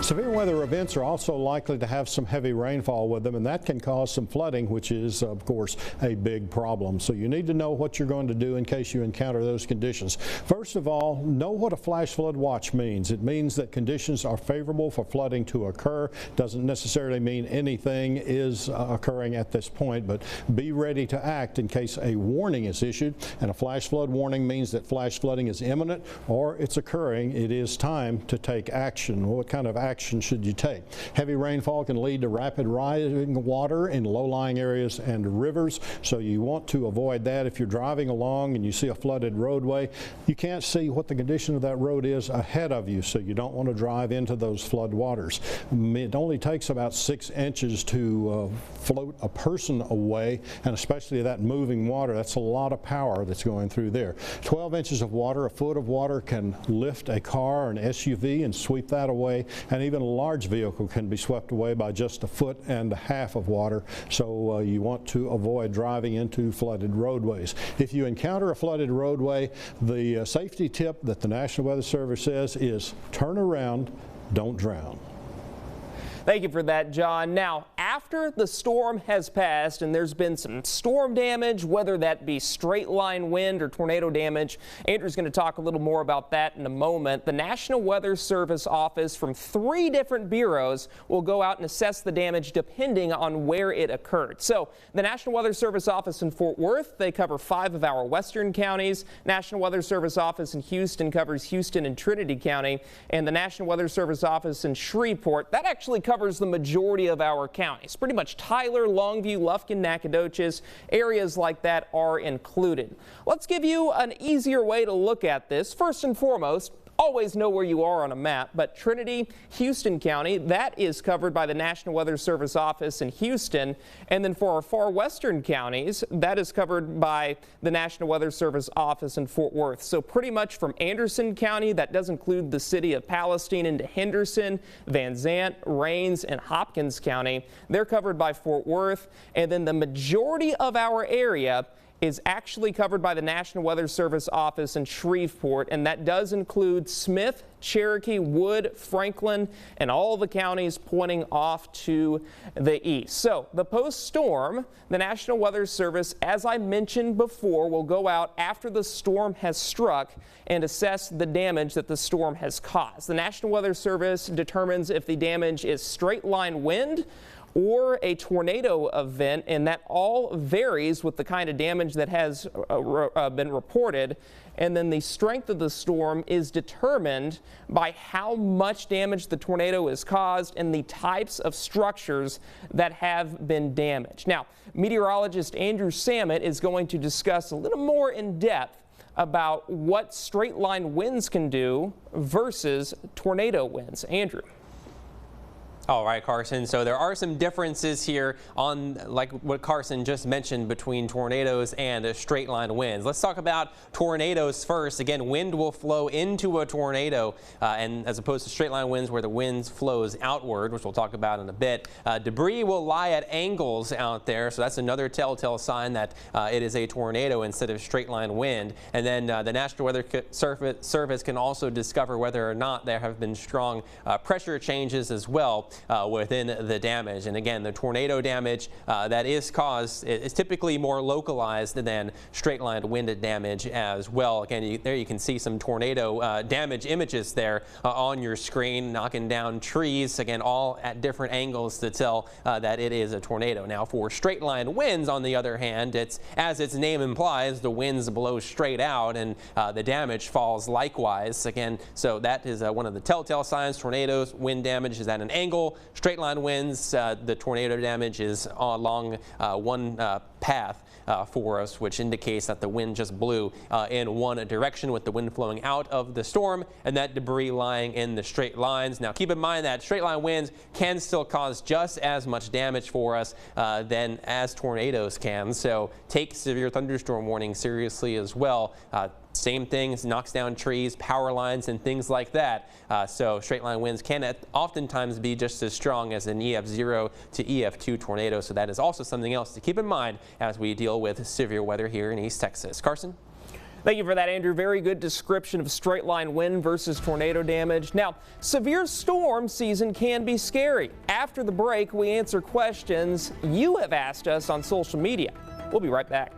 Severe weather events are also likely to have some heavy rainfall with them, and that can cause some flooding, which is, of course, a big problem. So you need to know what you're going to do in case you encounter those conditions. First of all, know what a flash flood watch means. It means that conditions are favorable for flooding to occur. Doesn't necessarily mean anything is occurring at this point, but be ready to act in case a warning is issued. And a flash flood warning means that flash flooding is imminent or it's occurring. It is time to take action. What kind of action should you take? Heavy rainfall can lead to rapid rising water in low-lying areas and rivers, so you want to avoid that. If you're driving along and you see a flooded roadway, you can't see what the condition of that road is ahead of you, so you don't want to drive into those flood waters. It only takes about 6 inches to float a person away, and especially that moving water, that's a lot of power that's going through there. 12 inches of water, a foot of water can lift a car or an SUV and sweep that away, and even a large vehicle can be swept away by just 1.5 feet of water. So you want to avoid driving into flooded roadways. If you encounter a flooded roadway, the safety tip that the National Weather Service says is turn around, don't drown. Thank you for that, John. Now, after the storm has passed and there's been some storm damage, whether that be straight line wind or tornado damage, Andrew's going to talk a little more about that in a moment. The National Weather Service office from 3 different bureaus will go out and assess the damage depending on where it occurred. So the National Weather Service office in Fort Worth, they cover 5 of our western counties. National Weather Service office in Houston covers Houston and Trinity County. And the National Weather Service office in Shreveport, that actually covers the majority of our counties. Pretty much Tyler, Longview, Lufkin, Nacogdoches, areas like that are included. Let's give you an easier way to look at this. First and foremost, always know where you are on a map, but Trinity, Houston County, that is covered by the National Weather Service office in Houston. And then for our far western counties, that is covered by the National Weather Service office in Fort Worth. So pretty much from Anderson County, that does include the city of Palestine, into Henderson, Van Zant, Rains, and Hopkins County. They're covered by Fort Worth. And then the majority of our area is actually covered by the National Weather Service office in Shreveport, and that does include Smith, Cherokee, Wood, Franklin, and all the counties pointing off to the east. So the post-storm, the National Weather Service, as I mentioned before, will go out after the storm has struck and assess the damage that the storm has caused. The National Weather Service determines if the damage is straight line wind or a tornado event, and that all varies with the kind of damage that has been reported. And then the strength of the storm is determined by how much damage the tornado has caused and the types of structures that have been damaged. Now, meteorologist Andrew Samet is going to discuss a little more in depth about what straight line winds can do versus tornado winds. Andrew. All right, Carson. So there are some differences here on, like what Carson just mentioned, between tornadoes and straight line winds. Let's talk about tornadoes first. Again, wind will flow into a tornado, and as opposed to straight line winds where the wind flows outward, which we'll talk about in a bit. Debris will lie at angles out there, so that's another telltale sign that it is a tornado instead of straight line wind. And then the National Weather Service can also discover whether or not there have been strong pressure changes as well within the damage. And again, the tornado damage that is caused is typically more localized than straight line wind damage as well. Again, there you can see some tornado damage images there on your screen, knocking down trees, again, all at different angles to tell that it is a tornado. Now, for straight line winds, on the other hand, it's, as its name implies, the winds blow straight out and the damage falls likewise. Again, so that is one of the telltale signs. Tornadoes, wind damage is at an angle. Straight line winds, the tornado damage is along one path for us, which indicates that the wind just blew in one direction, with the wind flowing out of the storm and that debris lying in the straight lines. Now, keep in mind that straight line winds can still cause just as much damage for us than as tornadoes can. So take severe thunderstorm warning seriously as well. Same things, knocks down trees, power lines, and things like that. So straight line winds can oftentimes be just as strong as an EF0 to EF2 tornado. So that is also something else to keep in mind as we deal with severe weather here in East Texas. Carson? Thank you for that, Andrew. Very good description of straight line wind versus tornado damage. Now, severe storm season can be scary. After the break, we answer questions you have asked us on social media. We'll be right back.